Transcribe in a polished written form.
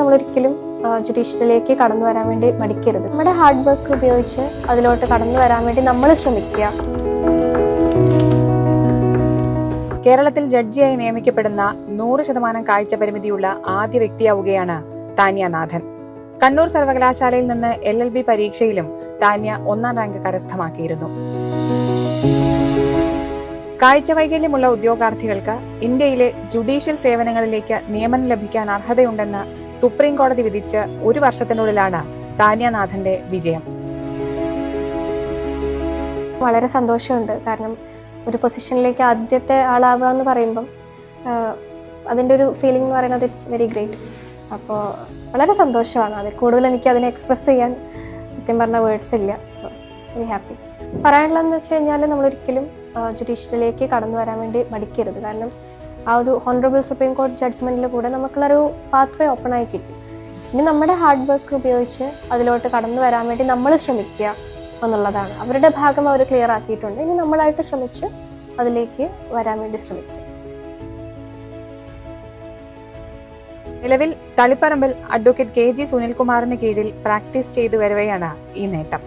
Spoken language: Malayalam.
നമ്മളൊരിക്കലും ജുഡീഷ്യറിയിലേക്ക് കടന്നു വരാൻ വേണ്ടി മടിക്കരുത്. നമ്മുടെ ഹാർഡ് വർക്ക് ഉപയോഗിച്ച് അതിലോട്ട് കടന്നു വരാൻ വേണ്ടി നമ്മൾ ശ്രമിക്കുക. കേരളത്തിൽ ജഡ്ജിയായി നിയമിക്കപ്പെടുന്ന 100% കാഴ്ച പരിമിതിയുള്ള ആദ്യ വ്യക്തിയാവുകയാണ് താന്യ നാഥൻ. കണ്ണൂർ സർവകലാശാലയിൽ നിന്ന് LLB പരീക്ഷയിലും താന്യ 1ാം റാങ്ക് കരസ്ഥമാക്കിയിരുന്നു. കാഴ്ച വൈകല്യമുള്ള ഉദ്യോഗാർത്ഥികൾക്ക് ഇന്ത്യയിലെ ജുഡീഷ്യൽ സേവനങ്ങളിലേക്ക് നിയമനം ലഭിക്കാൻ അർഹതയുണ്ടെന്ന് സുപ്രീം കോടതി വിധിച്ച് 1 വർഷത്തിനുള്ളിലാണ് താന്യ നാഥന്റെ വിജയം. വളരെ സന്തോഷമുണ്ട്. കാരണം ഒരു പൊസിഷനിലേക്ക് ആദ്യത്തെ ആളാവുക എന്ന് പറയുമ്പം അതിൻ്റെ ഒരു ഫീലിംഗ് എന്ന് പറയുന്നത് ഇറ്റ്സ് വെരി ഗ്രേറ്റ്. അപ്പോൾ വളരെ സന്തോഷമാണ്. അതിൽ കൂടുതൽ എനിക്ക് അതിനെ എക്സ്പ്രസ് ചെയ്യാൻ സത്യം പറഞ്ഞ വേർഡ്സ് ഇല്ല. So very happy. പറയാനുള്ളതെന്ന് വെച്ച് കഴിഞ്ഞാൽ നമ്മളൊരിക്കലും ജുഡീഷ്യറിയിലേക്ക് കടന്നു വരാൻ വേണ്ടി മടിക്കരുത്. കാരണം ആ ഒരു ഹോണറബിൾ സുപ്രീം കോടതി ജഡ്ജ്മെൻറ്റിൽ കൂടെ നമുക്കുള്ളൊരു പാത്ത് വേ ഓപ്പൺ ആയി കിട്ടി. ഇനി നമ്മുടെ ഹാർഡ് വർക്ക് ഉപയോഗിച്ച് അതിലോട്ട് കടന്നു വരാൻ വേണ്ടി നമ്മൾ ശ്രമിക്കുക എന്നുള്ളതാണ്. അവരുടെ ഭാഗം അവർ ക്ലിയർ ആക്കിയിട്ടുണ്ട്. ഇനി നമ്മളായിട്ട് ശ്രമിച്ച് അതിലേക്ക് വരാൻ വേണ്ടി ശ്രമിക്കുക. നിലവിൽ തളിപ്പറമ്പിൽ അഡ്വക്കേറ്റ് KG സുനിൽകുമാറിന് കീഴിൽ പ്രാക്ടീസ് ചെയ്തു വരവെയാണ് ഈ നേട്ടം.